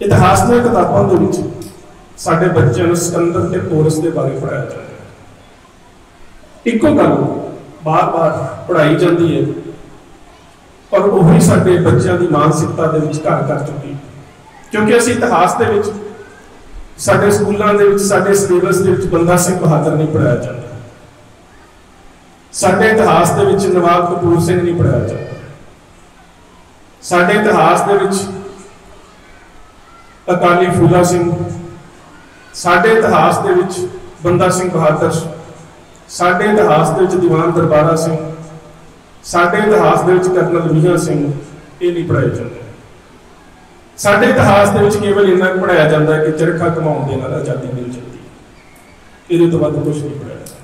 इतिहास दी किताबां दे विच साडे बच्चों को सिकंदर ते पोरस के बारे पढ़ाया जाता है। इको गल बार बार पढ़ाई जाती है और वही साडे बच्चों की मानसिकता दे विच घर कर चुकी है, क्योंकि असीं इतिहास दे विच साडे स्कूलों दे विच साडे सिलेबस दे विच बंदा सिंह बहादुर नहीं पढ़ाया जाता, साडे इतिहास दे विच नवाब कपूर सिंह नहीं पढ़ाया जाता, साडे इतिहास दे विच अकाली फूला सिंह, साडे इतिहास दे विच बंदा सिंह बहादुर, साडे इतिहास दे विच दीवान दरबारा सिंह, साडे इतिहास दे विच कर्नल मीहा सिंह ये नहीं पढ़ाए जाते। साडे इतिहास दे विच केवल इन्ना पढ़ाया जाता है कि चरखा घुमाउण दे नाल आज़ादी मिल जाती है, इहदे तो वध कुछ नहीं पढ़ाया जाता।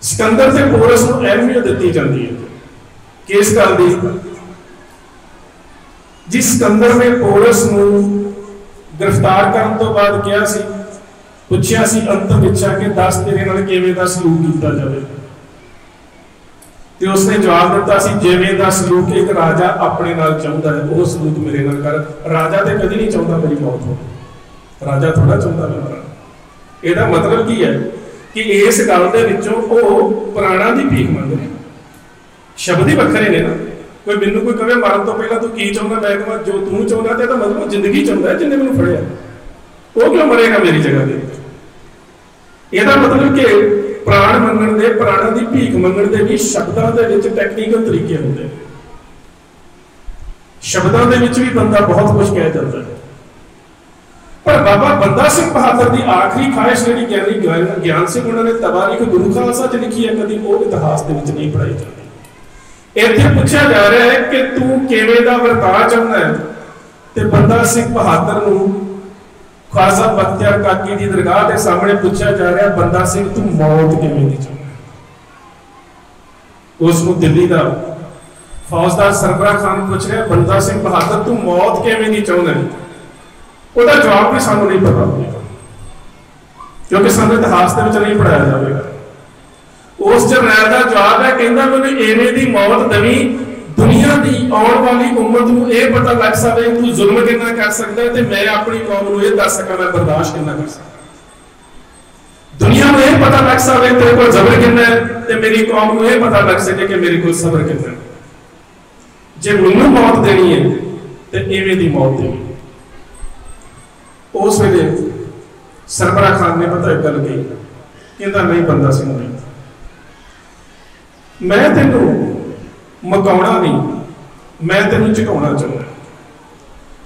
सिकंदर ते पोरस नूं अहमियत दित्ती जाती है कि इस गल दी जिस सिकंदर ने पोरस नूं गिरफ्तार करने तो बाद कहा सी, पुछया सी अंत इच्छा कि दस तेरे नाल किवें दा सलूक कीता जावे, ते उसने जवाब दिता सी जिवें दा सलूक एक राजा अपने नाल चाहुंदा है वो सलूक मेरे नाल कर। राजा ते कदी नहीं चाहुंदा मेरी मौत हो, राजा थोड़ा चाहुंदा मैं मरां। इहदा मतलब की है कि इस गल दे विचों ओह प्राणां दी भीख मंग रहे, शब्द ही वखरे ने ना। कोई मैनूं कोई कहे मरन तो पहला तू की चाहुंदा, मैं कहां जो तू चाहुंदा ते मतलब जिंदगी चाहुंदा है जिन्हें मैनूं फड़िया, वो क्यों मरेगा मेरी जगह पे। इहदा मतलब कि प्राण मंगण दे प्राणां दी भीख मंगण दे भी शब्दां दे विच टैक्नीकल तरीके हुंदे ने, शब्दां दे विच भी बंदा बहुत कुछ कह जाता है। पर बाबा बंदा सिंह बहादुर की आखिरी ख्वाहिश जी ज्ञानी ज्ञान सिंह उन्होंने तवारीख गुरु खालसा च लिखी है, कभी वो इतिहास के नहीं पढ़ाई जाती। इत्थे पूछा जा रहा है कि तू किवें दा वरताव चाहुंदा है, ते बंदा सिंह बहादुर नूं ख्वाजा बख्तियार काकी की दरगाह के सामने पूछा जा रहा है, बंदा सिंह तू मौत किवें दी चाहुंदा है। उसनूं दिल्ली का फौजदार सरबराह खान पूछ रहा है, बंदा सिंह बहादुर तू मौत किवें दी चाहुंदा है। उसका जवाब भी सानू नहीं पता होगा, क्योंकि सानू इतिहास के नहीं पढ़ाया जाएगा। उस जरनैल का जवाब है, कहना मैंने इवें दी मौत दवी दुनिया की आने वाली उम्मत को यह पता लग सके तू जुल्म कितना कर सकता है, तो मैं अपनी कौम को यह दस सका मैं बर्दाश्त कितना कर सकता। दुनिया में यह पता लग सके तेरे को जबर कितना है, तो मेरी कौम को यह पता लग सके कि मेरे को सबर कितना है। जे मैनू मौत देनी है तो इवें दी मौत देनी। उस वेले सरबराह खान ने पता एक गल कही, कहता नहीं बंदा सिंह नहीं, मैं तेनू मकाउणा नहीं, मैं तेनू झुकाउणा चाहुंदा।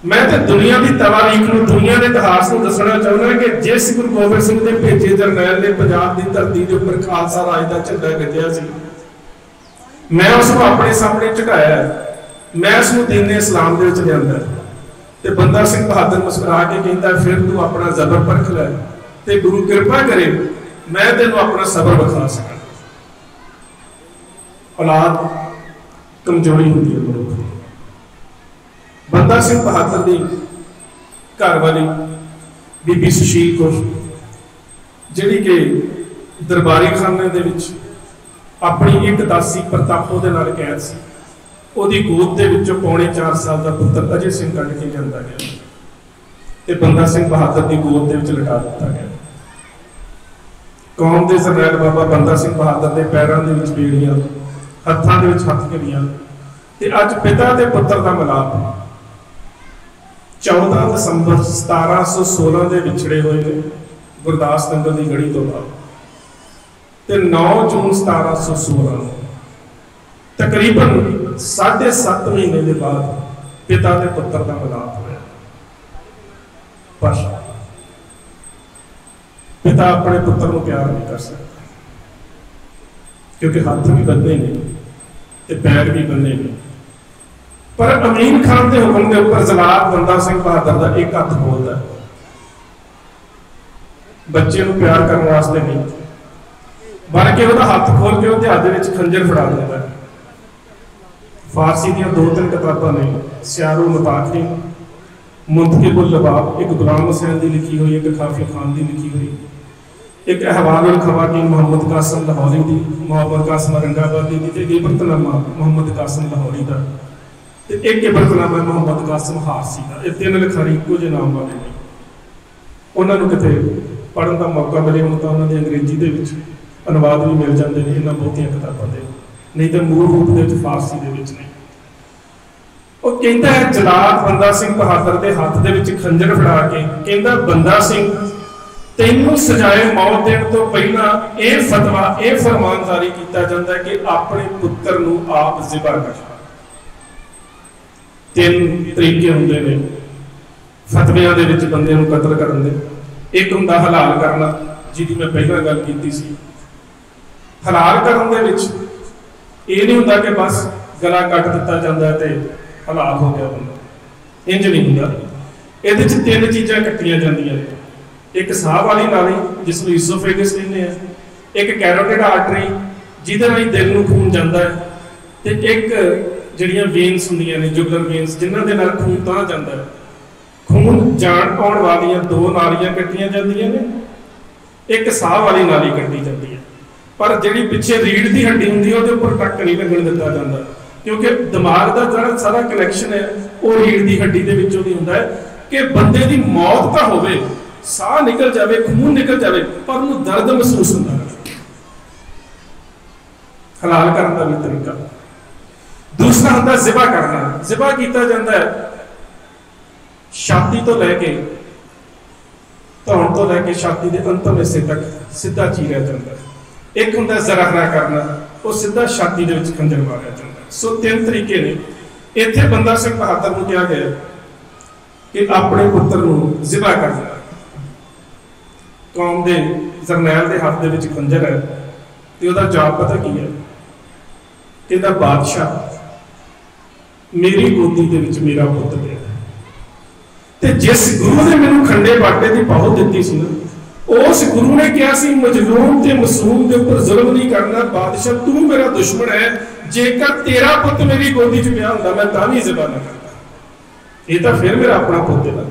मैं तो दुनिया की तवारीख नूं दुनिया के इतिहास को दसना चाहुंदा कि जिस गुरु गोबिंद सिंह के भेजे जरनैल ने पंजाब की धरती के उपर खालसा राज का झंडा गद्दिया सी, मैं उसको अपने सामने झुकाया, मैं उसनूं दीन इस्लाम दे विच लिआंदा। ते बंदा सिंह बहादुर मुस्कुरा के कहता फिर तू अपना जबर परख लै, ते गुरु कृपा करे मैं तेनों अपना सबर विखा सका। औलाद कमजोरी होती है मनुख। बंदा सिंह बहादुर की घर वाली बीबी सुशील कौर जिहड़ी कि दरबारी खाने दे विच अपनी एक दासी प्रतापो दे नाल कैद सी, ਉਹਦੀ गोद ਦੇ ਵਿੱਚੋਂ पौने 4 साल का पुत्र अजय सिंह कढ़ के लिआंदा गया ਤੇ बंदा सिंह बहादुर की गोद ਦੇ ਵਿੱਚ ਲਿਟਾ ਦਿੱਤਾ ਗਿਆ। कौम के जरनैल बाबा बंदा सिंह बहादुर के पैरों के ਵਿੱਚ ਬੇੜੀਆਂ, हत्थों के ਵਿੱਚ हत्थ ਘੜੀਆਂ ਤੇ ਅੱਜ पिता ਤੇ पुत्र का मिलाप 14 ਦਸੰਬਰ 1716 ਦੇ ਵਿਛੜੇ ਹੋਏ ਨੇ ਗੁਰਦਾਸ ਨੰਗਲ ਦੀ ਗੜੀ ਤੋਂ ਬਾਅਦ, ਤੇ 9 ਜੂਨ 1716 ਨੂੰ तकरीबन 7.5 महीने के बाद पिता के पुत्र का मिलाप होया। पर पिता अपने पुत्र को प्यार नहीं कर सकता, क्योंकि हाथ भी बन्ने ने ते पैर भी बन्ने ने। पर अमीन खान के हुक्म के उपर जलाल बंदा सिंह बहादुर का एक हाथ खोलता है, बच्चे को प्यार करने वास्ते नहीं, बल्कि वह हाथ खोल के उसके हाथ में खंजर फड़ा देता है। फारसी दी 2-3 किताबां ने, सियारो मुताखरी, मुंतकिबुल लबाब, एक गुलाम हुसैन की लिखी हुई, एक खाफी खान की लिखी हुई, एक अहवाल खवातीन मोहम्मद कासिम लाहौरी की, मोहम्मद कासिम औरंगाबादी की, इबरतनामा मोहम्मद कासिम लाहौरी का। ਤੇ ਇੱਕ ਇਬਰਤਨਾਮਾ ਮੁਹੰਮਦ ਕਾਸਿਮ ਹਾਰਸੀ ਦਾ। ਇਹ ਤਿੰਨ ਲਿਖਾਰੀ ਇੱਕੋ ਜਿਹੇ ਨਾਮ ਵਾਲੇ ਨੇ। ਉਹਨਾਂ ਨੂੰ ਕਿਤੇ ਪੜ੍ਹਨ ਦਾ ਮੌਕਾ ਮਿਲੇ ਹੁਣ ਤਾਂ ਉਹਨਾਂ ਦੇ ਅੰਗਰੇਜ਼ੀ ਦੇ ਵਿੱਚ ਅਨੁਵਾਦ ਵੀ ਮਿਲ ਜਾਂਦੇ ਨੇ ਇਹਨਾਂ ਬਹੁਤੀਆਂ ਕਿਤਾਬਾਂ ਦੇ, ਨਹੀਂ ਤਾਂ ਮੂਲ ਰੂਪ ਦੇ ਵਿੱਚ ਫਾਰਸੀ ਦੇ ਵਿੱਚ ਨਹੀਂ। ਉਹ ਕਹਿੰਦਾ ਹੈ ਜਲਾਦ ਬੰਦਾ ਸਿੰਘ ਬਹਾਦਰ ਦੇ ਹੱਥ ਦੇ ਵਿੱਚ ਖੰਜਰ ਫੜਾ ਕੇ ਕਹਿੰਦਾ, ਬੰਦਾ ਸਿੰਘ ਤੈਨੂੰ ਸਜ਼ਾਏ ਮੌਤ ਦੇਣ ਤੋਂ ਪਹਿਲਾਂ ਇਹ ਫਤਵਾ, ਇਹ ਫਰਮਾਨ ਜਾਰੀ ਕੀਤਾ ਜਾਂਦਾ ਕਿ ਆਪਣੇ ਪੁੱਤਰ ਨੂੰ ਆਪ ਜ਼ਿਬਾ ਕਰ। ਤਿੰਨ ਤਰੀਕੇ ਹੁੰਦੇ ਨੇ ਫਤਵਿਆਂ ਦੇ ਵਿੱਚ ਬੰਦੇ ਨੂੰ ਕਤਲ ਕਰਨ ਦੇ। ਇੱਕ ਹੁੰਦਾ ਹਲਾਲ ਕਰਨਾ, ਜਿਹਦੀ ਮੈਂ ਪਹਿਲਾਂ ਗੱਲ ਕੀਤੀ ਸੀ। ਹਲਾਲ ਕਰਨ ਦੇ ਵਿੱਚ ਇਹ ਨਹੀਂ ਹੁੰਦਾ ਕਿ ਬਸ ਗਲਾ ਕੱਟ ਦਿੱਤਾ ਜਾਂਦਾ ਤੇ ਹਲਾਲ ਹੋ ਗਿਆ ਬੰਦਾ, ਇੰਜ ਨਹੀਂ ਹੁੰਦਾ। ਇਹਦੇ 'ਚ ਤਿੰਨ ਚੀਜ਼ਾਂ ਕੱਟੀਆਂ ਜਾਂਦੀਆਂ ਨੇ। ਇੱਕ ਸਾਹ ਵਾਲੀ ਨਾਲੀ ਜਿਸ ਨੂੰ ਈਸੋਫੇਗਸ ਕਹਿੰਦੇ ਆ, ਇੱਕ ਕੈਰੋਟਿਡ ਆਰਟਰੀ ਜਿਹਦੇ ਨਾਲ ਦਿਲ ਨੂੰ ਖੂਨ ਜਾਂਦਾ ਹੈ, ਤੇ ਇੱਕ ਜਿਹੜੀਆਂ ਵੇਨਸ ਹੁੰਦੀਆਂ ਨੇ ਜੁਗਲਰ ਵੇਨਸ ਜਿਨ੍ਹਾਂ ਦੇ ਨਾਲ ਖੂਨ ਤਾਂ ਜਾਂਦਾ ਹੈ। ਖੂਨ ਜਾਣ ਪਾਉਣ ਵਾਲੀਆਂ ਦੋ ਨਾਲੀਆਂ ਕੱਟੀਆਂ ਜਾਂਦੀਆਂ ਨੇ, ਇੱਕ ਸਾਹ ਵਾਲੀ ਨਾਲੀ ਕੱਟੀ ਜਾਂਦੀ ਹੈ। ਪਰ ਜਿਹੜੀ ਪਿੱਛੇ ਰੀੜ ਦੀ ਹੱਡੀ ਹੁੰਦੀ ਹੈ ਉਹਦੇ ਉੱਪਰ ਟੱਕ ਨਹੀਂ ਲੱਗਣ ਦਿੱਤਾ ਜਾਂਦਾ, ਕਿਉਂਕਿ ਦਿਮਾਗ ਦਾ ਜਿਹੜਾ ਸਾਰਾ ਕਨੈਕਸ਼ਨ ਹੈ ਉਹ ਰੀੜ ਦੀ ਹੱਡੀ ਦੇ ਵਿੱਚੋਂ ਦੀ ਹੁੰਦਾ ਹੈ ਕਿ ਬੰਦੇ ਦੀ ਮੌਤ ਤਾਂ ਹੋਵੇ, ਸਾਹ ਨਿਕਲ ਜਾਵੇ, ਖੂਨ ਨਿਕਲ ਜਾਵੇ, ਪਰ ਉਹਨੂੰ ਦਰਦ ਮਹਿਸੂਸ ਹੁੰਦਾ ਹੈ। ਹਲਾਲ ਕਰਨ ਦਾ ਵੀ ਤਰੀਕਾ। ਦੂਸਰਾ ਹੁੰਦਾ ਜ਼ਿਬਾ ਕਰਨਾ। ਜ਼ਿਬਾ ਕੀਤਾ ਜਾਂਦਾ ਹੈ ਛਾਤੀ ਤੋਂ ਲੈ ਕੇ ਧੌਣ ਤੋਂ ਲੈ ਕੇ ਛਾਤੀ ਦੇ ਅੰਤਮ ਹਿੱਸੇ ਤੱਕ ਸਿੱਧਾ ਚੀਰਿਆ ਜਾਂਦਾ। ਇੱਕ ਹੁੰਦਾ ਜ਼ਰਾਹਰਾ ਕਰਨਾ, ਉਹ ਸਿੱਧਾ ਛਾਤੀ ਦੇ ਵਿੱਚ ਖੰਜਰ ਮਾਰਿਆ ਜਾਂਦਾ। ਸੋ ਤਿੰਨ ਤਰੀਕੇ ਨੇ। ਇੱਥੇ ਬੰਦਾ ਸਿੰਘ ਬਹਾਦਰ ਨੂੰ ਕਿਹਾ ਗਿਆ ਕਿ ਆਪਣੇ ਪੁੱਤਰ ਨੂੰ ਜ਼ਿਬਾ ਕਰਨਾ। ਕੌਮ ਦੇ ਜਰਨੈਲ ਦੇ ਹੱਥ ਦੇ ਵਿੱਚ ਖੰਜਰ ਹੈ ਤੇ ਉਹਦਾ ਜਵਾਬ ਪਤਾ ਕੀ ਹੈ? ਕਹਿੰਦਾ, ਬਾਦਸ਼ਾਹ ਮੇਰੀ ਗੋਦੀ ਦੇ ਵਿੱਚ ਮੇਰਾ ਪੁੱਤ ਪਿਆ ਤੇ ਜਿਸ ਗੁਰੂ ਨੇ ਮੈਨੂੰ ਖੰਡੇ ਬਾਟੇ ਦੀ ਪਹੁੰਚ ਦਿੱਤੀ ਸੀ ਨਾ, ਉਸ ਗੁਰੂ ਨੇ ਕਿਹਾ ਸੀ ਮਜਲੂਮ ਤੇ ਮਾਸੂਮ ਦੇ ਉੱਪਰ ਜ਼ੁਲਮ ਨਹੀਂ ਕਰਨਾ। ਬਾਦਸ਼ਾਹ ਤੂੰ ਮੇਰਾ ਦੁਸ਼ਮਣ ਹੈ, ਜੇਕਰ ਤੇਰਾ ਪੁੱਤ ਮੇਰੀ ਗੋਦੀ 'ਚ ਪਿਆ ਹੁੰਦਾ ਮੈਂ ਤਾਂ ਵੀ ਜ਼ਿਬਾ ਨਾ ਕਰਦਾ। ਇਹ ਤਾਂ ਫਿਰ ਮੇਰਾ ਆਪਣਾ ਪੁੱਤ ਹੈ।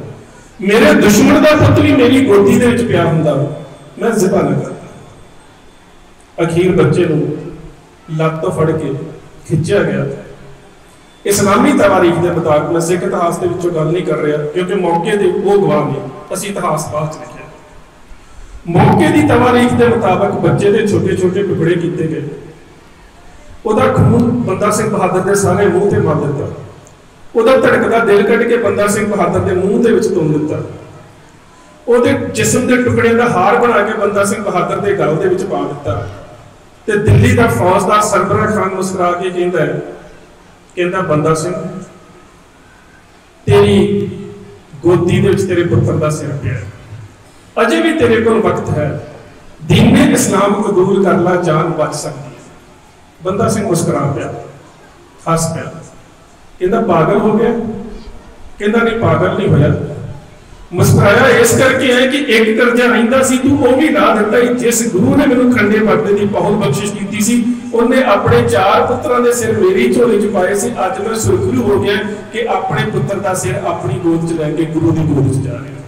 ਮੇਰੇ ਦੁਸ਼ਮਣ ਦਾ ਪੁੱਤ ਵੀ ਮੇਰੀ ਗੋਦੀ ਦੇ ਵਿੱਚ ਪਿਆ ਹੁੰਦਾ ਮੈਂ ਜ਼ਿਬਾ ਨਾ ਕਰਦਾ। ਅਖੀਰ ਬੱਚੇ ਨੂੰ ਲੱਤ ਤੋਂ ਫੜ ਕੇ ਖਿੱਚਿਆ ਗਿਆ। ਇਸਲਾਮੀ ਤਾਰੀਖ ਦੇ ਮੁਤਾਬਕ, ਮੈਂ ਸਿੱਖ ਇਤਿਹਾਸ ਦੇ ਵਿੱਚੋਂ ਗੱਲ ਨਹੀਂ ਕਰ ਰਿਹਾ ਕਿਉਂਕਿ ਮੌਕੇ ਦੇ ਉਹ ਗਵਾਹ ਨੇ, ਅਸੀਂ ਇਤਿਹਾਸ ਬਾਅਦ 'ਚ ਲਿਖਿਆ। ਮੌਕੇ ਦੀ ਤਾਰੀਖ ਦੇ ਮੁਤਾਬਕ ਬੱਚੇ ਦੇ ਛੋਟੇ ਛੋਟੇ ਟੁਕੜੇ ਕੀਤੇ ਗਏ। ਉਹਦਾ ਖੂਨ ਬੰਦਾ ਸਿੰਘ ਬਹਾਦਰ ਦੇ ਸਾਰੇ ਮੂੰਹ ਤੇ ਮਾਰ ਦਿੱਤਾ। ਉਹਦਾ ਧੜਕਦਾ ਦਿਲ ਕੱਢ ਕੇ ਬੰਦਾ ਸਿੰਘ ਬਹਾਦਰ ਦੇ ਮੂੰਹ ਦੇ ਵਿੱਚ ਤੁੰਨ ਦਿੱਤਾ। ਉਹਦੇ ਜਿਸਮ ਦੇ ਟੁਕੜਿਆਂ ਦਾ ਹਾਰ ਬਣਾ ਕੇ ਬੰਦਾ ਸਿੰਘ ਬਹਾਦਰ ਦੇ ਗਲ ਦੇ ਵਿੱਚ ਪਾ ਦਿੱਤਾ। ਤੇ ਦਿੱਲੀ ਦਾ ਫੌਜਦਾਰ ਸਰਬਰਾਹ ਖਾਨ ਮੁਸਕਰਾ ਕੇ ਕਹਿੰਦਾ ਬੰਦਾ ਸਿੰਘ ਤੇਰੀ ਗੋਦੀ ਦੇ ਵਿੱਚ ਤੇਰੇ ਪੁੱਤਰ ਦਾ ਸਿਰ ਪਿਆ, ਅਜੇ ਵੀ ਤੇਰੇ ਕੋਲ ਵਕਤ ਹੈ, ਦੀਨੇ ਇਸਲਾਮ ਕਬੂਲ ਕਰ ਲਾ, ਜਾਨ ਬਚ ਸਕਦੀ ਹੈ। ਬੰਦਾ ਸਿੰਘ ਮੁਸਕਰਾ ਪਿਆ, ਹੱਸ ਪਿਆ, ਕਹਿੰਦਾ ਪਾਗਲ ਹੋ ਗਿਆ? ਕਹਿੰਦਾ ਨਹੀਂ, ਪਾਗਲ ਨਹੀਂ ਹੋਇਆ। ਮੁਸਕਰਾਇਆ ਇਸ ਕਰਕੇ ਹੈ ਕਿ ਇੱਕ ਕਰਜ਼ਾ ਰਹਿੰਦਾ ਸੀ ਤੂੰ ਉਹ ਵੀ ਲਾ ਦਿੱਤਾ। ਜਿਸ ਗੁਰੂ ਨੇ ਮੈਨੂੰ ਖੰਡੇ ਬਾਟੇ ਦੀ ਬਹੁਤ ਬਖਸ਼ਿਸ਼ ਕੀਤੀ ਸੀ ਉਹਨੇ ਆਪਣੇ 4 ਪੁੱਤਰਾਂ ਦੇ ਸਿਰ ਮੇਰੀ ਝੋਲੀ 'ਚ ਪਾਏ ਸੀ। ਅੱਜ ਮੈਂ ਸੁਰਖਰੂ ਹੋ ਗਿਆ ਕਿ ਆਪਣੇ ਪੁੱਤਰ ਦਾ ਸਿਰ ਆਪਣੀ ਗੋਦ 'ਚ ਲੈ ਕੇ ਗੁਰੂ ਦੀ ਗੋਦ 'ਚ ਜਾ ਰਿਹਾ।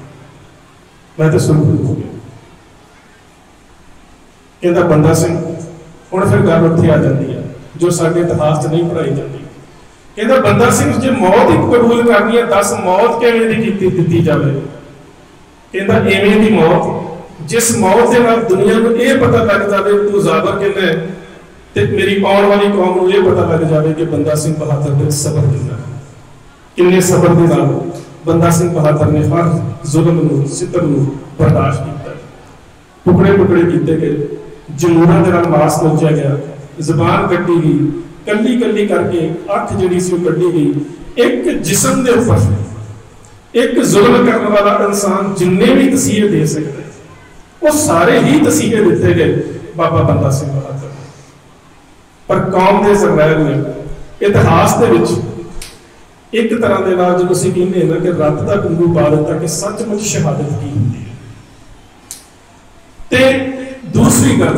ਮੈਂ ਤਾਂ ਸੁਰਖਰੂ ਹੋ ਗਿਆ। ਕਹਿੰਦਾ ਬੰਦਾ ਸਿੰਘ ਹੁਣ ਫਿਰ ਗੱਲ ਉੱਥੇ ਆ ਜਾਂਦੀ ਹੈ ਜੋ ਸਾਡੇ ਇਤਿਹਾਸ 'ਚ ਨਹੀਂ ਪੜ੍ਹਾਈ ਜਾਂਦੀ। ਕਹਿੰਦਾ ਬੰਦਾ ਸਿੰਘ ਜੇ ਮੌਤ ਹੀ ਕਬੂਲ ਕਰਨੀ ਹੈ, ਦੱਸ ਮੌਤ ਕਿਵੇਂ ਦੀ ਦਿੱਤੀ ਜਾਵੇ? ਕਹਿੰਦਾ ਐਵੇਂ ਦੀ ਮੌਤ ਜਿਸ ਮੌਤ ਦੇ ਨਾਲ ਦੁਨੀਆ ਨੂੰ ਇਹ ਪਤਾ ਲੱਗ ਜਾਵੇ ਤੂੰ ਜ਼ਾਬਰ ਕਿੰਨਾ ਹੈ, ਤੇ ਮੇਰੀ ਆਉਣ ਵਾਲੀ ਕੌਮ ਨੂੰ ਇਹ ਪਤਾ ਲੱਗ ਜਾਵੇ ਕਿ ਬੰਦਾ ਸਿੰਘ ਬਹਾਦਰ ਦੇ ਸਬਰ ਕਿੰਨਾ ਹੈ। ਕਿੰਨੇ ਸਬਰ ਦੇ ਨਾਲ ਬੰਦਾ ਸਿੰਘ ਬਹਾਦਰ ਨੇ ਹਰ ਜ਼ੁਲਮ ਨੂੰ, ਸਿੱਤਮ ਨੂੰ ਬਰਦਾਸ਼ਤ ਕੀਤਾ। ਟੁਕੜੇ ਟੁਕੜੇ ਕੀਤੇ ਗਏ, ਜਮੂਰਾਂ ਦੇ ਨਾਲ ਮਾਸ ਨੋਚਿਆ ਗਿਆ, ਜ਼ਬਾਨ ਕੱਟੀ ਗਈ, ਕੱਲੀ ਕੱਲੀ ਕਰਕੇ ਅੱਖ ਜਿਹੜੀ ਸੀ ਉਹ ਕੱਢੀ ਗਈ। ਇੱਕ ਜਿਸਮ ਦੇ ਉੱਪਰ ਇੱਕ ਜ਼ੁਲਮ ਕਰਨ ਵਾਲਾ ਇਨਸਾਨ ਜਿੰਨੇ ਵੀ ਤਸੀਹੇ ਦੇ ਸਕਦਾ ਉਹ ਸਾਰੇ ਹੀ ਤਸੀਹੇ ਦਿੱਤੇ ਗਏ ਬਾਬਾ ਬੰਦਾ ਸਿੰਘ ਬਹਾਦਰ। ਪਰ ਕੌਮ ਦੇ ਜਰਨੈਲ ਨੇ ਇਤਿਹਾਸ ਦੇ ਵਿੱਚ ਇੱਕ ਤਰ੍ਹਾਂ ਦੇ ਨਾਲ ਜਦੋਂ ਅਸੀਂ ਕਹਿੰਦੇ ਨਾ ਕਿ ਰੱਤ ਦਾ ਗੁੰਗੂ ਪਾ ਦਿੱਤਾ ਕਿ ਸੱਚਮੁੱਚ ਸ਼ਹਾਦਤ ਕੀ ਹੁੰਦੀ ਹੈ। ਤੇ ਦੂਸਰੀ ਗੱਲ,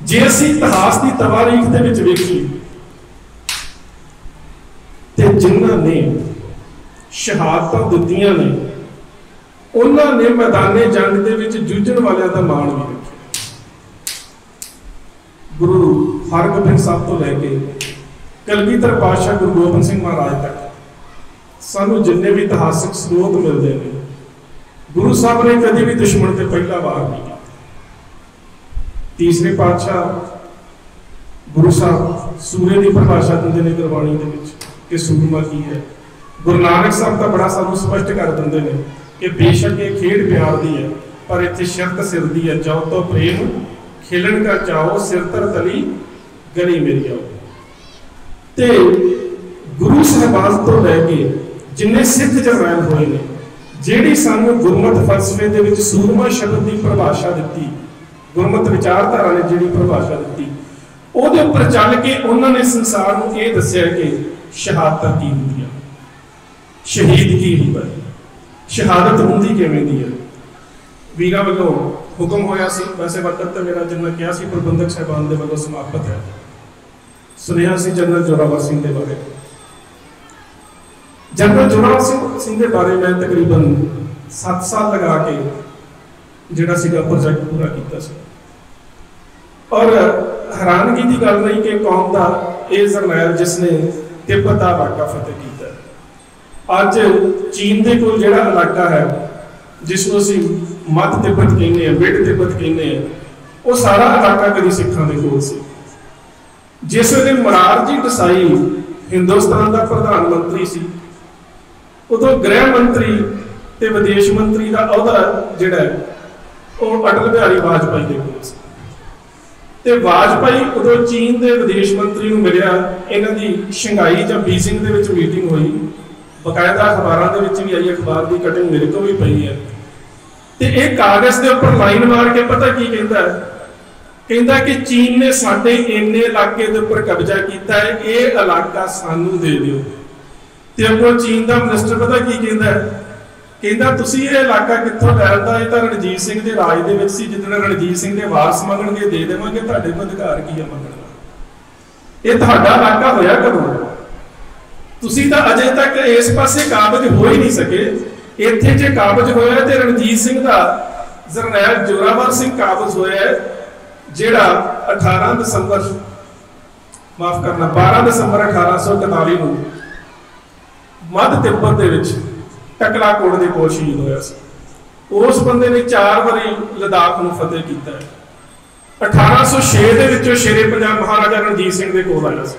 ਜੇ ਅਸੀਂ ਇਤਿਹਾਸ ਦੀ ਤਾਰੀਖ ਦੇ ਵਿੱਚ ਵੇਖੀਏ ਤੇ ਜਿਨ੍ਹਾਂ ਨੇ ਸ਼ਹਾਦਤਾਂ ਦਿੱਤੀਆਂ ਨੇ ਉਹਨਾਂ ਨੇ ਮੈਦਾਨੇ ਜੰਗ ਦੇ ਵਿੱਚ ਜੂਝਣ ਵਾਲਿਆਂ ਦਾ ਮਾਣ ਵੀ ਰੱਖਿਆ। ਗੁਰੂ ਹਰਗੋਬਿੰਦ ਸਾਹਿਬ ਤੋਂ ਲੈ ਕੇ कलगीधर पातशाह गुरु गोबिंद सिंह महाराज तक सानू जिन्ने भी इतिहासक स्रोत मिलते हैं, गुरु साहब ने कभी भी दुश्मन से पहला वार नहीं किया। तीसरे पातशाह गुरु साहब सूर्य की परिभाषा देंगे ने गुरबाणी कि सूरमा की है। गुरु नानक साहब तो बड़ा सानू स्पष्ट कर देंगे ने कि बेशक ये खेड प्यार दी है, पर इत्थे शर्त सिर दी है, जाओ तो प्रेम खिलन का चाहो, सिर तर तली गली मेरी आओ। ते गुरु साहबान तो लैके जिन्ने सिख जरनैल होए ने, जिहड़ी सानू गुरमत फलसफे दे विच सूरमा शब्द की परिभाषा दी, गुरमत विचारधारा ने जिहड़ी परिभाषा दी, ਉਹਦੇ ਉੱਪਰ ਚੱਲ के उन्होंने संसार ਨੂੰ ਇਹ ਦੱਸਿਆ कि शहादत की ਹੁੰਦੀ ਹੈ, शहीद की ਹੁੰਦਾ ਹੈ, शहादत ਹੁੰਦੀ ਕਿਵੇਂ ਦੀ ਹੈ। ਵੀਰਾਂ ਵੱਲੋਂ ਹੁਕਮ ਹੋਇਆ ਸੀ, वैसे वक्त तो मेरा जिन्ना किया सी प्रबंधक साहबान ਦੇ ਵੱਲੋਂ समाप्त है, सुनिया सी जनरल जोरावर सिंह के बारे। जनरल जोरावर सिंह के बारे मैं तकरीबन 7 साल लगा के जिहड़ा सीगा प्रोजेक्ट पूरा किया सी। और हैरानगी की गल नहीं कि कौम का यह जरनैल जिसने तिब्बत का इलाका फतेह किया। अज चीन के कोल जिहड़ा इलाका है जिसनों असीं मध्य तिब्बत कहने, मिड तिब्बत कहने, वो सारा इलाका कभी सिखां दे कोल सी। जिस वेले मोरारजी देसाई हिंदुस्तान का प्रधानमंत्री सी, उदों गृह मंत्री ते विदेश मंत्री का अहदा जिहड़ा वो अटल बिहारी वाजपेयी के कोल सी। ते वाजपेयी उदों चीन के विदेश मंत्री को मिलिया, इन्हां दी शंघाई या बीजिंग दे विच मीटिंग हुई, बकायदा अखबारों के विच भी आई, अखबार की कटिंग मेरे को भी पई है। ते एक कागज़ के उपर लाइन मार के पता की कहता है, कहता कि चीन ने साडे इन्ने इलाके के उपर कब्जा किया है, ये इलाका सानू दे दिओ। ते अगों चीन का मिनिस्टर पता की कहता है, कहता तुसीं ये इलाका कित्थों लैंदा, ये तां रणजीत सिंह के राज दे विच सी, जिद्दण रणजीत सिंह के वारस मंगणगे दे देवांगे, तुहाडे कोल अधिकार की है मंगण दा? ये तुहाडा इलाका होया कदों? तुसीं तां अजे तक इस पासे काबज हो ही नहीं सके। इत्थे जे काबज होया ते रणजीत सिंह दा जरनैल जोरावर सिंह काबज होया है, जिहड़ा 12 दिसंबर 1841 नूं मध्य तिब्बत दे विच टकलाकोट के कोल शहीद होया सी। उस बंदे ने 4 बारी लद्दाख नूं फतेह कीता है। 1806 दे विचों शेरे पंजाब महाराजा रणजीत सिंह दे कोल आया सी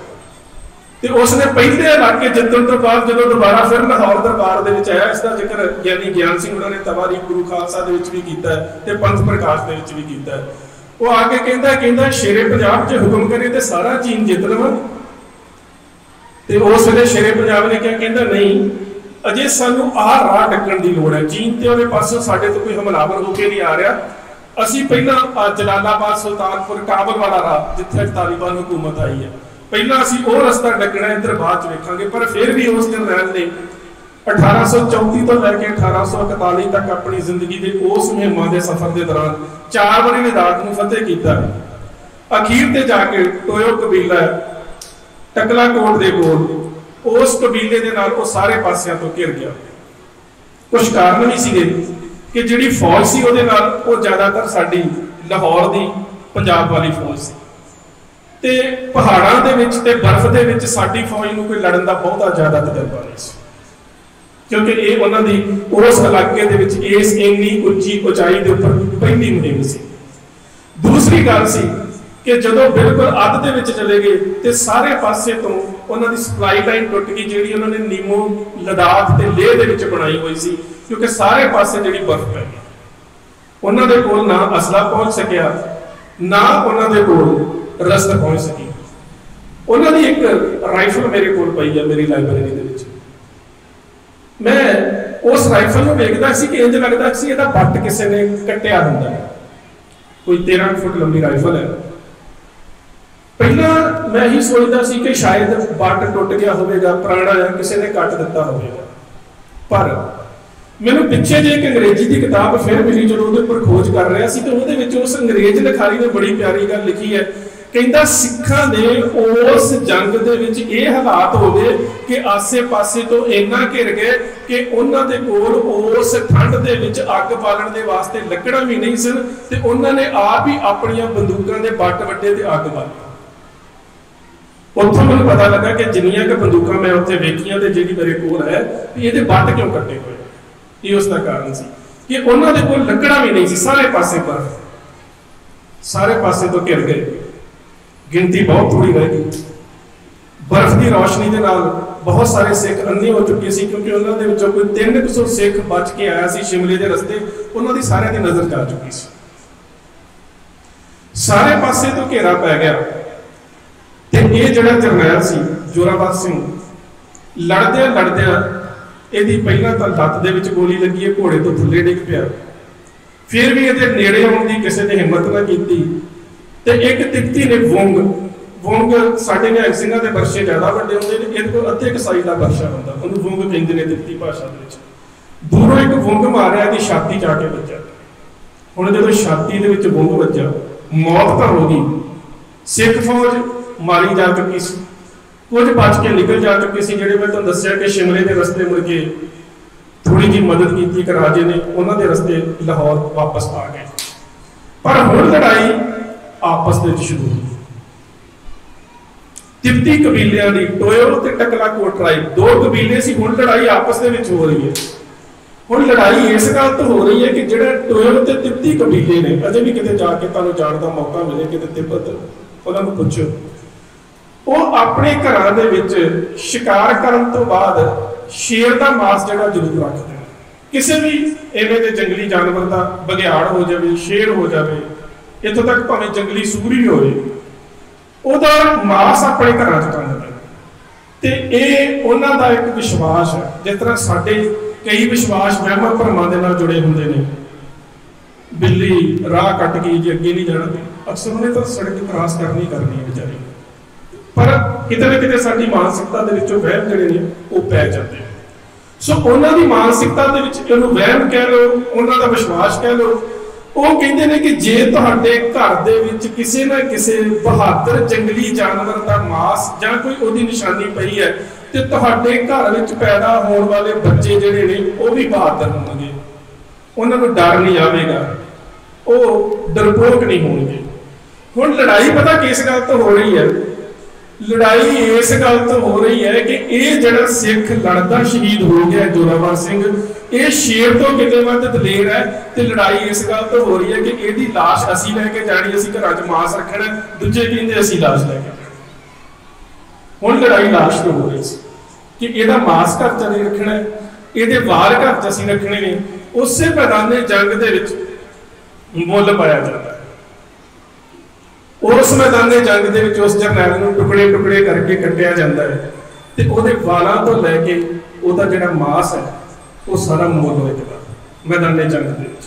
ते उसने पहले इलाके जितण तो बाद जदों दोबारा फिर लाहौर दरबार दे विच आया, इसका जिक्र ज्ञानी ज्ञान सिंह उन्होंने तवारीख गुरु खालसा दे विच भी कीता है ते पंथ प्रकाश दे विच भी कीता है। वो आके कहता शेरे पंजाब च हुक्म करे तो सारा चीन जित लवांगे। ते उस वेले शेरे पंजाब ने क्या कहता, नहीं अजे सानू आह राह ढकण की लोड़ है, चीन ते उहदे पासों साडे तो कोई हमलावर होके नहीं आ रहा, असीं पहला जलालाबाद सुल्तानपुर काबल वाला राह जिथे तालिबान हुकूमत आई है, पहला असीं वो रस्ता ढकना, इधर बाद च वेखांगे। पर फिर भी उस जरनैल ने 1834 तो लैके 1841 तक अपनी जिंदगी के उस मुहिमां के सफर के दौरान 4 बारी लद्दाख नूं फतेह कीता। अखीर ते जाके टोयो कबीला टकलाकोट दे कोल उस कबीले दे नाल वो सारे पासियां तो घिर गया। कुछ कारण भी सीगे कि जिहड़ी फौज सी उहदे नाल वो ज़्यादातर साडी लाहौर दी पंजाब वाली फौज सी ते पहाड़ां दे विच ते बर्फ दे विच साडी फौज नूं कोई लड़न दा बहुता ज़्यादा तजर्बा नहीं सी, क्योंकि ये उन्हां दी उस इलाके दे विच इस इन्नी उच्ची उचाई दे उपर पहली मुहिम सी। दूसरी गल सी कि जदों बिल्कुल अध दे विच चले गए तो सारे पासे तो उन्हां दी सप्लाई लाइन टुट गई, जिहड़ी उन्होंने नीमो लद्दाख ते लेह दे विच बनाई हुई सी, क्योंकि सारे पासे जिहड़ी बर्फ पै गई। उन्हां दे कोल ना असला पहुंच सकिया, ना उन्हां दे कोल रसद पहुंच सकी। उन्हां दी एक राइफल मेरे कोल पई है मेरी लाइब्रेरी दे विच। मैं उस राइफल नूं वेखदा सी कि इंज लगदा सी इहदा बट किसी ने कट्टिया हुंदा है। कोई 13 फुट लंबी राइफल है। पहला मैं ही सोचता सी कि शायद बट टुट गया होगा, पुराना है, किसी ने कट दिता होगा। पर मैनू पिछे जे एक अंग्रेजी की किताब फिर मिली, जो उहदे उपर खोज कर रहा सी, तो उहदे विच उस अंग्रेज लिखारी ने बड़ी प्यारी गल लिखी है। कहता सिखां दे उस जंग दे विच ये हालात हो गए कि आसे पासे तो इन्ना घिर गए कि उन्हां दे कोल उस ठंड दे विच अग बालण दे वास्ते लकड़ां भी नहीं सन, ते उन्हां ने आप ही अपनियां बंदूकां दे बट वड्डे ते अग बाली। ਉੱਥੋਂ ਮੈਨੂੰ पता लगा कि जिन्नियां क बंदूकां मैं उत्थे वेखियां ते जिहड़ी मेरे कोल है भी इहदे बट क्यों कट्टे होए, ये उसका कारण सी कि उन्हां दे कोल लकड़ा भी नहीं सी, सारे पासे बर्फ, सारे पासे तो घिर गए, गिनती बहुत थोड़ी रह गई। बर्फ की रोशनी के नाल बहुत सारे सिख अंधे हो चुके सी, क्योंकि उन्हां दे विचों कोई 300 सिख बच के आया सी शिमले के रस्ते, उन्हां दी सारिਆਂ दी नज़र जा चुकी सी, सारे पासे तो घेरा पै गया। ते ये जिहड़ा जरनैल सी जोरावर सिंह, लड़दे लड़दे ਇਹਦੀ ਪਹਿਲਾਂ ਤਾਂ ਲੱਤ ਦੇ ਵਿੱਚ ਗੋਲੀ ਲੱਗੀ, ਹੈ ਘੋੜੇ ਤੋਂ ਥੱਲੇ ਡਿੱਗ ਪਿਆ, ਫਿਰ ਵੀ ਇਹਦੇ ਨੇੜੇ ਆਉਣ ਦੀ ਕਿਸੇ ਨੇ ਹਿੰਮਤ ਨਾ ਕੀਤੀ। ਤੇ ਇੱਕ ਤਿੱਬਤੀ ਨੇ ਵੁੰਗ ਸਾਡੇ ਨਿਹੰਗ ਸਿੰਘਾਂ ਦੇ ਵਰਸ਼ੇ ਜ਼ਿਆਦਾ ਵੱਡੇ ਹੁੰਦੇ ਨੇ, ਇਹਦੇ ਕੋਲ ਅੱਧੇ ਕਸਾਈ ਦਾ ਵਰਸ਼ਾ ਹੁੰਦਾ, ਉਹਨੂੰ ਵੁੰਗ ਕਹਿੰਦੇ ਨੇ ਤਿੱਬਤੀ ਭਾਸ਼ਾ ਦੇ ਵਿੱਚ। ਦੂਰੋਂ ਇੱਕ ਵੁੰਗ ਮਾਰਿਆ, ਇਹਦੀ ਛਾਤੀ ਜਾ ਕੇ ਵੱਜਾ। ਹੁਣ ਜਦੋਂ ਛਾਤੀ ਦੇ ਵਿੱਚ ਵੁੰਗ ਵੱਜਾ, ਮੌਤ ਤਾਂ ਹੋ ਗਈ, ਸਿੱਖ ਫੌਜ ਮਾਰੀ ਜਾ ਚੁੱਕੀ ਸੀ, कुछ बच के निकल जा चुके सी। जिहड़े मैं तुहानूं दस्सिया कि शिमले के रस्ते मुड़ के थोड़ी जी मदद की एक राजे ने, उन्हां दे रस्ते लाहौर वापस आ गए। पर हुण लड़ाई आपस दे विच शुरू हुई। तिब्बती कबीलियां दी टोयो ते टकलाकोट ट्राइब, दो कबीले सी, हुण लड़ाई आपस दे विच हो रही है। हुण लड़ाई इस गल तो हो रही है कि जिहड़े टोयो ते तिब्बती कबीले ने, अजे भी किते जाके तुहानूं जाण दा मौका मिले किते तिब्बत, उन्हां नूं पुछो, ਉਹ ਆਪਣੇ ਘਰਾਂ ਦੇ ਵਿੱਚ शिकार ਕਰਨ ਤੋਂ ਬਾਅਦ ਸ਼ੇਰ ਦਾ ਮਾਸ ਜਿਹੜਾ ਜ਼ਰੂਰ ਰੱਖਦੇ ਨੇ। ਕਿਸੇ ਵੀ ਐਵੇਂ ਦੇ ਜੰਗਲੀ ਜਾਨਵਰ ਦਾ, ਬਘਿਆੜ ਹੋ ਜਾਵੇ, ਸ਼ੇਰ ਹੋ ਜਾਵੇ, ਇੱਥੋਂ ਤੱਕ ਭਾਵੇਂ ਜੰਗਲੀ ਸੂਰੀ ਹੋਵੇ, ਉਹਦਾ ਮਾਸ ਆਪਣੇ ਘਰਾਂ 'ਚ ਟੰਗਦੇ ਨੇ। ਤੇ ਇਹ ਉਹਨਾਂ ਦਾ ਇੱਕ ਵਿਸ਼ਵਾਸ ਹੈ। ਜਿਸ ਤਰ੍ਹਾਂ ਸਾਡੇ ਕਈ ਵਿਸ਼ਵਾਸ ਵਹਿਮਾਂ ਭਰਮਾਂ ਦੇ ਨਾਲ ਜੁੜੇ ਹੁੰਦੇ ਨੇ। ਬਿੱਲੀ ਰਾਹ ਕੱਟ ਗਈ ਜੀ, ਅੱਗੇ ਨਹੀਂ ਜਾਣਾ, ਅਕਸਰ ਉਹਨੇ ਤਾਂ ਸੜਕ ਕ੍ਰਾਸ ਕਰਨੀ ਹੈ ਵਿਚਾਰੀ। पर किते ना किते साडी मानसिकता दे विचों वहम जिहड़े ने वो पै जाते हैं। सो उन्हां दी मानसिकता दे विच इहनूं वहम कह लो, उन्हां दा विश्वास कह लो। वो कहंदे ने कि जे तुहाडे घर दे विच किसी ना किसी बहादुर जंगली जानवर दा मास जां कोई ओहदी निशानी पई है, ते तुहाडे घर विच पैदा होण वाले बच्चे जिहड़े ने वो भी बहादुर होणगे, उन्हां नूं डर नहीं आवेगा, वो डरपोक नहीं होणगे। हुण लड़ाई पता किस गल तो हो रही है? लड़ाई इस गल तो हो रही है कि यह जिहड़ा सिख लड़दा शहीद हो गया जोरावर सिंह, ये शेर तो किते वध दलेर है। ते लड़ाई इस गल तो हो रही है कि इहदी लाश असीं लैके जानी, असीं घरां 'च मांस रखना, दूजे कहंदे असीं लाश लैके जानी। हुण लड़ाई लाश तो हो रही सी कि इहदा मांस घर 'च नहीं रखना, इहदे वाल घर 'च असीं रखने ने। उसे मैदाने जंग दे विच मुੱਲ पाया जाता है। उस मैदाने जंग दे विच उस जरनैल नूं टुकड़े टुकड़े करके कट्टिया जाता है, ते उहदे वालां तो लैके उहदा जिहड़ा मांस है वो सारा मुੱਲ विकदा मैदाने जंग दे विच।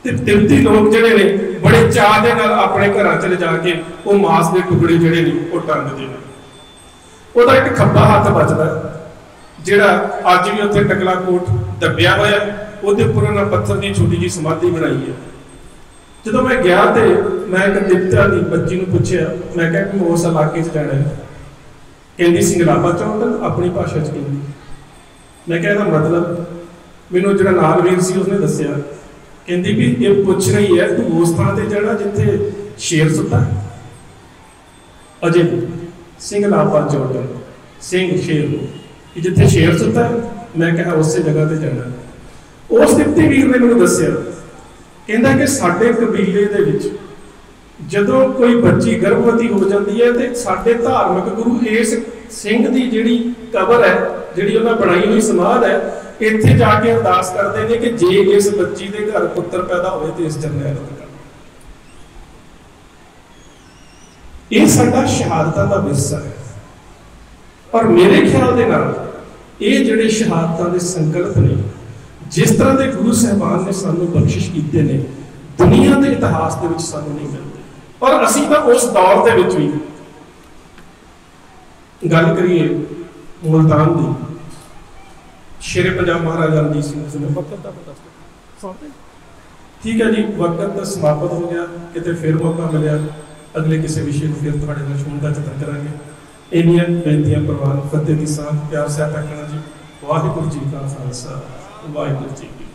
ते तिब्बती लोग जिहड़े ने बड़े चाह दे नाल अपने घरां च लिजा के वो मांस दे टुकड़े जिहड़े ने वो टंगदे ने। उहदा एक खब्बा हत्थ बचदा जिहड़ा अज भी उत्थे टकलाकोट दबिया होया, उहदे उपर उन्हां पत्थर दी छोटी जी समाधि बनाई है। ਜਦੋਂ मैं गया तो मैं एक तिब्बता की बच्ची नूं पुछया, मैं कहा कि उस इलाके जाना है, कहती सिंगलाबा चौंटन अपनी भाषा च कहती। मैं कहा इहदा मतलब मैनूं जिहड़ा नाल वीर सी उसने दस्सिया, कहती भी ये पुछ रही है तू उस थां ते जाना जिथे शेर सुता है? अजे सिंगलाबा चौंटन सिंह शेर जिथे शेर सुता है। मैं कहा उस जगह ते जाना। उस तिब्बती वीर ने मैनूं दस्सिया, कहता कि साडे कबीले दे विच जदों कोई बच्ची गर्भवती हो जाती है तो साडे धार्मिक गुरु इस सिंह दी जिहड़ी कबर है, जिहड़ी उन्हां बनाई हुई समाध है, इत्थे जाके अरदास करते हैं कि जे इस बच्ची दे घर पुत्र पैदा होए तो इस जरनैल दे घर। ये साडा शहादतां दा विरसा है। और मेरे ख्याल दे नाल ये जिहड़े शहादतां दे संकल्प ने, जिस तरह के गुरु साहबान ने सानू बख्शिश कीते ने, दुनिया के इतिहास के विच सानू नहीं मिलते। और असीं तां उस दौर के विच भी गल करिए मुल्तान की, शेरे पंजाब महाराजा रणजीत सिंह ने वक्त का पता ठीक है जी, वक्त तो समाप्त हो गया, किते फिर मौका मिले अगले किसी विषय को फिर तुहाडे नाल छूण दा यतन करांगे। इन्नियां बेनतियां प्रवान फतेह दी साथ प्यार सहित आखना जी। वाहिगुरू जी का खालसा वाहिगुरू जी की